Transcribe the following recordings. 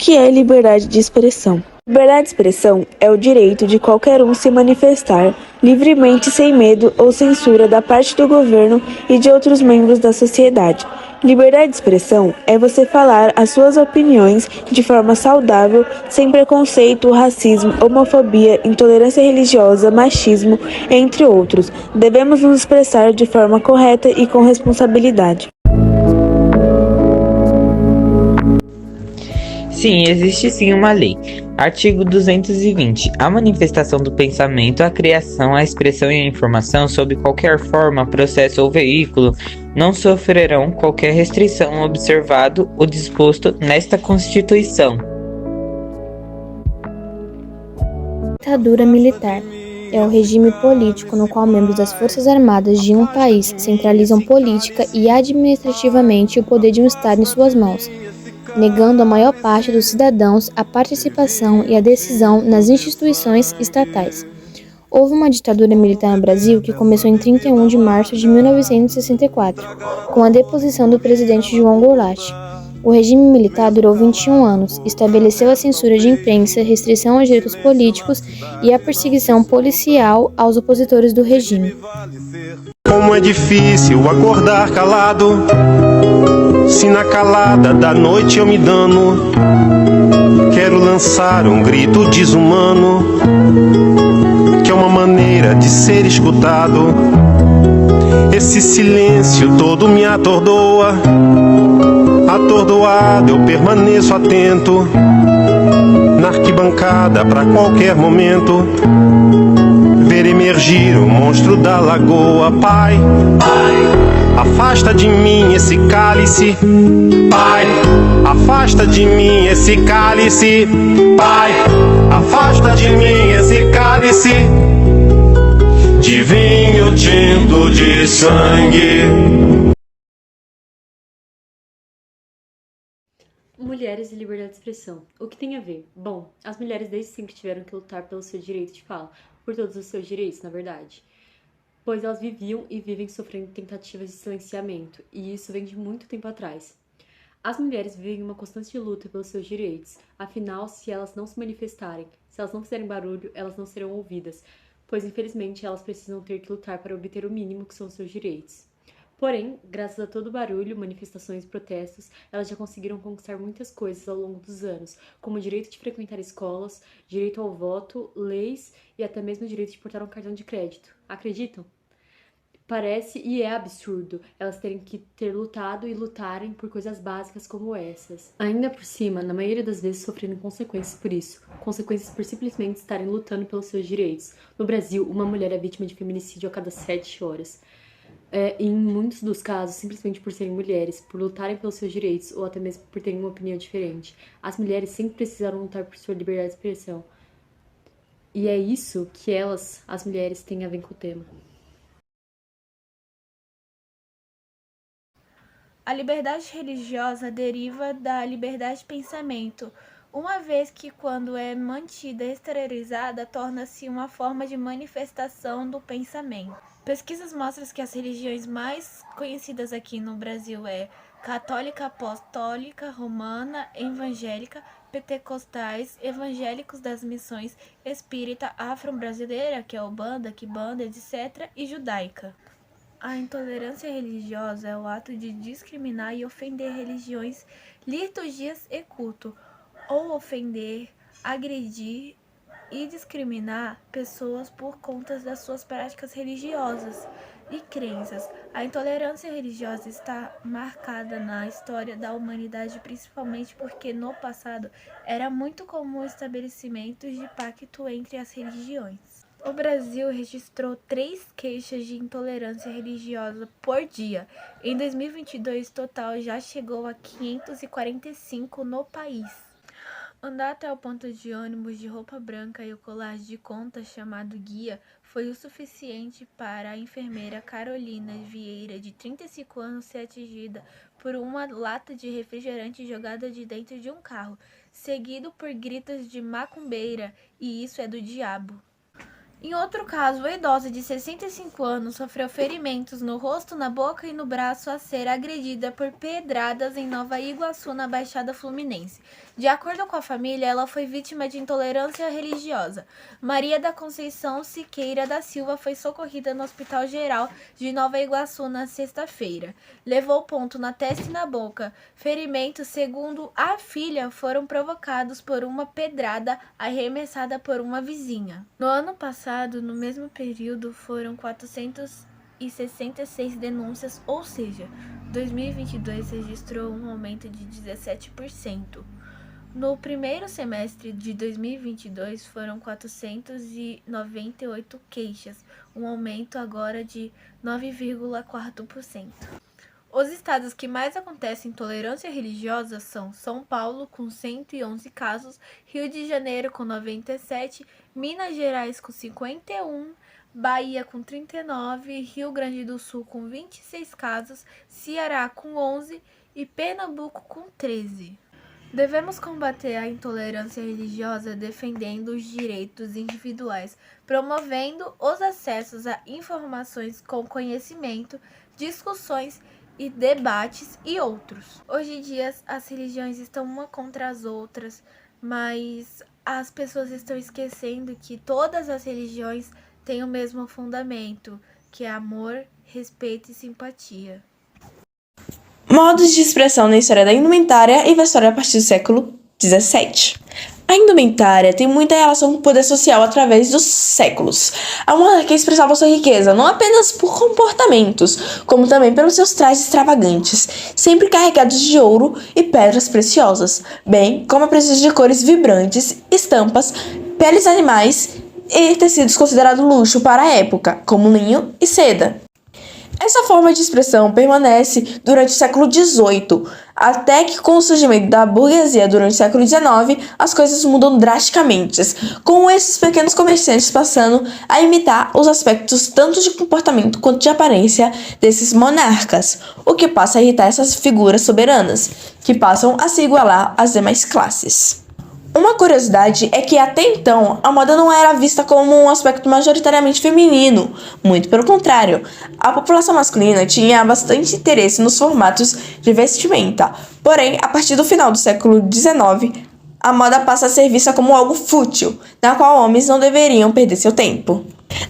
que é liberdade de expressão? Liberdade de expressão é o direito de qualquer um se manifestar livremente sem medo ou censura da parte do governo e de outros membros da sociedade. Liberdade de expressão é você falar as suas opiniões de forma saudável, sem preconceito, racismo, homofobia, intolerância religiosa, machismo, entre outros. Devemos nos expressar de forma correta e com responsabilidade. Sim, existe sim uma lei. Artigo 220. A manifestação do pensamento, a criação, a expressão e a informação, sob qualquer forma, processo ou veículo, não sofrerão qualquer restrição observado o disposto nesta Constituição. Ditadura militar é o regime político no qual membros das Forças Armadas de um país centralizam política e administrativamente o poder de um Estado em suas mãos, negando à maior parte dos cidadãos a participação e a decisão nas instituições estatais. Houve uma ditadura militar no Brasil que começou em 31 de março de 1964, com a deposição do presidente João Goulart. O regime militar durou 21 anos, estabeleceu a censura de imprensa, restrição aos direitos políticos e a perseguição policial aos opositores do regime. Como é difícil acordar calado, se na calada da noite eu me dano. Quero lançar um grito desumano, que é uma maneira de ser escutado. Esse silêncio todo me atordoa. Atordoado eu permaneço atento, na arquibancada pra qualquer momento ver emergir o monstro da lagoa. Pai, afasta de mim esse cálice. Pai, afasta de mim esse cálice. Pai, afasta de mim esse cálice de vinho tinto de sangue. Mulheres e liberdade de expressão. O que tem a ver? Bom, as mulheres desde sempre tiveram que lutar pelo seu direito de fala, por todos os seus direitos, na verdade. Pois elas viviam e vivem sofrendo tentativas de silenciamento, e isso vem de muito tempo atrás. As mulheres vivem uma constante luta pelos seus direitos, afinal, se elas não se manifestarem, se elas não fizerem barulho, elas não serão ouvidas, pois infelizmente elas precisam ter que lutar para obter o mínimo que são os seus direitos. Porém, graças a todo o barulho, manifestações e protestos, elas já conseguiram conquistar muitas coisas ao longo dos anos, como o direito de frequentar escolas, direito ao voto, leis e até mesmo o direito de portar um cartão de crédito. Acreditam? Parece e é absurdo elas terem que ter lutado e lutarem por coisas básicas como essas. Ainda por cima, na maioria das vezes sofrendo consequências por isso. Consequências por simplesmente estarem lutando pelos seus direitos. No Brasil, uma mulher é vítima de feminicídio a cada 7 horas. Em muitos dos casos, simplesmente por serem mulheres, por lutarem pelos seus direitos ou até mesmo por terem uma opinião diferente. As mulheres sempre precisaram lutar por sua liberdade de expressão. E é isso que elas, as mulheres, têm a ver com o tema. A liberdade religiosa deriva da liberdade de pensamento, uma vez que, quando é mantida exteriorizada, torna-se uma forma de manifestação do pensamento. Pesquisas mostram que as religiões mais conhecidas aqui no Brasil é católica, apostólica, romana, evangélica, pentecostais, evangélicos das missões espírita, afro-brasileira, que é o Umbanda, Quimbanda, etc., e judaica. A intolerância religiosa é o ato de discriminar e ofender religiões, liturgias e culto, ou ofender, agredir e discriminar pessoas por conta das suas práticas religiosas e crenças. A intolerância religiosa está marcada na história da humanidade, principalmente porque no passado era muito comum estabelecimentos de pacto entre as religiões. O Brasil registrou 3 queixas de intolerância religiosa por dia. Em 2022, o total já chegou a 545 no país. Andar até o ponto de ônibus de roupa branca e o colar de conta chamado guia foi o suficiente para a enfermeira Carolina Vieira, de 35 anos, ser atingida por uma lata de refrigerante jogada de dentro de um carro, seguido por gritos de macumbeira, e isso é do diabo. Em outro caso, a idosa de 65 anos sofreu ferimentos no rosto, na boca e no braço a ser agredida por pedradas em Nova Iguaçu, na Baixada Fluminense. De acordo com a família, ela foi vítima de intolerância religiosa. Maria da Conceição Siqueira da Silva foi socorrida no Hospital Geral de Nova Iguaçu na sexta-feira. Levou ponto na testa e na boca. Ferimentos, segundo a filha, foram provocados por uma pedrada arremessada por uma vizinha. No ano passado, no mesmo período, foram 466 denúncias, ou seja, 2022 registrou um aumento de 17%. No primeiro semestre de 2022, foram 498 queixas, um aumento agora de 9,4%. Os estados que mais acontecem intolerância religiosa são São Paulo, com 111 casos, Rio de Janeiro, com 97, Minas Gerais, com 51, Bahia, com 39, Rio Grande do Sul, com 26 casos, Ceará, com 11 e Pernambuco, com 13. Devemos combater a intolerância religiosa defendendo os direitos individuais, promovendo os acessos a informações com conhecimento, discussões e debates e outros. Hoje em dia as religiões estão uma contra as outras, mas as pessoas estão esquecendo que todas as religiões têm o mesmo fundamento, que é amor, respeito e simpatia. Modos de expressão na história da indumentária e vestuário a partir do século XVII. A indumentária tem muita relação com o poder social através dos séculos. A monarquia expressava sua riqueza não apenas por comportamentos, como também pelos seus trajes extravagantes, sempre carregados de ouro e pedras preciosas, bem como a presença de cores vibrantes, estampas, peles animais e tecidos considerados luxo para a época, como linho e seda. Essa forma de expressão permanece durante o século XVIII, até que com o surgimento da burguesia durante o século XIX, as coisas mudam drasticamente, com esses pequenos comerciantes passando a imitar os aspectos tanto de comportamento quanto de aparência desses monarcas, o que passa a irritar essas figuras soberanas, que passam a se igualar às demais classes. Uma curiosidade é que até então a moda não era vista como um aspecto majoritariamente feminino, muito pelo contrário. A população masculina tinha bastante interesse nos formatos de vestimenta, porém, a partir do final do século XIX, a moda passa a ser vista como algo fútil, na qual homens não deveriam perder seu tempo.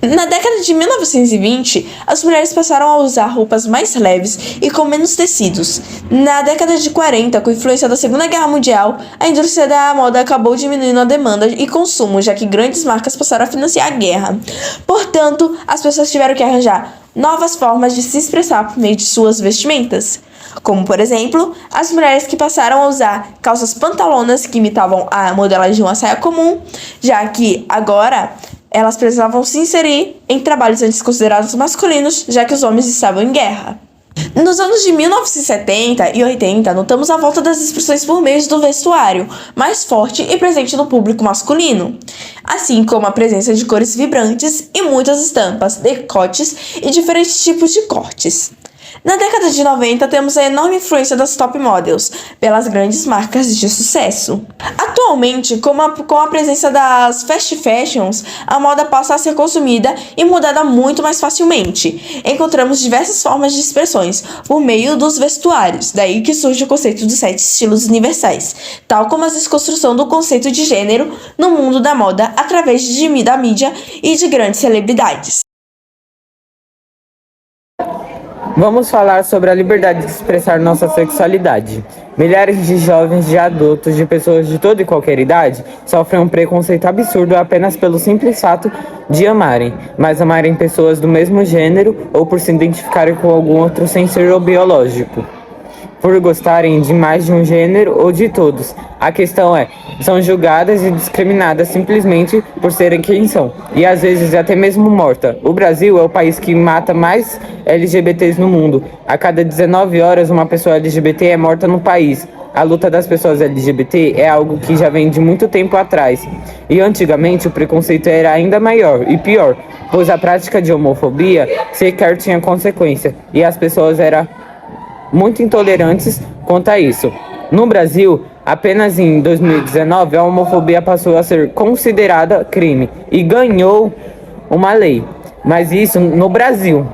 Na década de 1920, as mulheres passaram a usar roupas mais leves e com menos tecidos. Na década de 40, com a influência da Segunda Guerra Mundial, a indústria da moda acabou diminuindo a demanda e consumo, já que grandes marcas passaram a financiar a guerra. Portanto, as pessoas tiveram que arranjar novas formas de se expressar por meio de suas vestimentas. Como, por exemplo, as mulheres que passaram a usar calças pantalonas que imitavam a modelagem de uma saia comum, já que agora elas precisavam se inserir em trabalhos antes considerados masculinos, já que os homens estavam em guerra. Nos anos de 1970 e 80, notamos a volta das expressões por meio do vestuário, mais forte e presente no público masculino, assim como a presença de cores vibrantes e muitas estampas, decotes e diferentes tipos de cortes. Na década de 90, temos a enorme influência das top models pelas grandes marcas de sucesso. Atualmente, com a presença das fast fashions, a moda passa a ser consumida e mudada muito mais facilmente. Encontramos diversas formas de expressões por meio dos vestuários, daí que surge o conceito dos 7 estilos universais, tal como a desconstrução do conceito de gênero no mundo da moda através da mídia e de grandes celebridades. Vamos falar sobre a liberdade de expressar nossa sexualidade. Milhares de jovens, de adultos, de pessoas de toda e qualquer idade sofrem um preconceito absurdo apenas pelo simples fato de amarem, mas amarem pessoas do mesmo gênero ou por se identificarem com algum outro sem ser biológico, por gostarem de mais de um gênero ou de todos. A questão é, são julgadas e discriminadas simplesmente por serem quem são, e às vezes até mesmo morta. O Brasil é o país que mata mais LGBTs no mundo. A cada 19 horas uma pessoa LGBT é morta no país. A luta das pessoas LGBT é algo que já vem de muito tempo atrás. E antigamente o preconceito era ainda maior e pior, pois a prática de homofobia sequer tinha consequência, e as pessoas eram muito intolerantes quanto a isso. No Brasil, apenas em 2019, a homofobia passou a ser considerada crime e ganhou uma lei, mas isso no Brasil.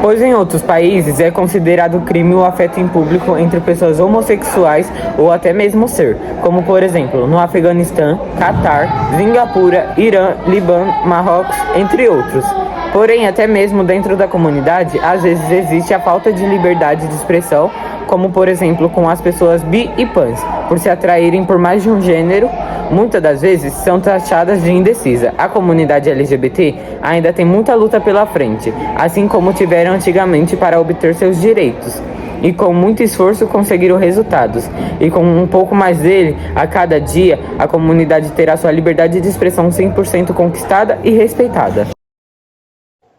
Pois em outros países é considerado crime o afeto em público entre pessoas homossexuais ou até mesmo ser, como por exemplo no Afeganistão, Catar, Singapura, Irã, Líbano, Marrocos, entre outros. Porém, até mesmo dentro da comunidade, às vezes existe a falta de liberdade de expressão, como por exemplo com as pessoas bi e pans, por se atraírem por mais de um gênero, muitas das vezes são taxadas de indecisa. A comunidade LGBT ainda tem muita luta pela frente, assim como tiveram antigamente para obter seus direitos. E com muito esforço conseguiram resultados. E com um pouco mais dele, a cada dia, a comunidade terá sua liberdade de expressão 100% conquistada e respeitada.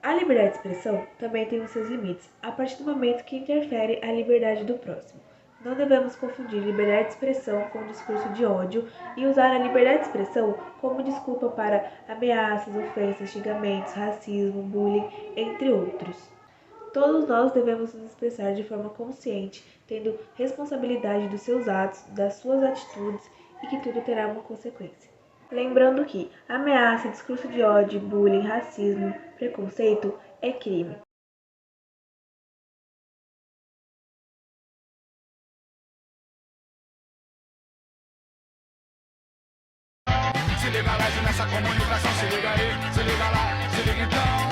A liberdade de expressão também tem os seus limites, a partir do momento que interfere a liberdade do próximo. Não devemos confundir liberdade de expressão com discurso de ódio e usar a liberdade de expressão como desculpa para ameaças, ofensas, xingamentos, racismo, bullying, entre outros. Todos nós devemos nos expressar de forma consciente, tendo responsabilidade dos seus atos, das suas atitudes e que tudo terá uma consequência. Lembrando que ameaça, discurso de ódio, bullying, racismo, preconceito é crime. Se liga lá nessa comunicação, se liga aí, se liga lá, se liga então.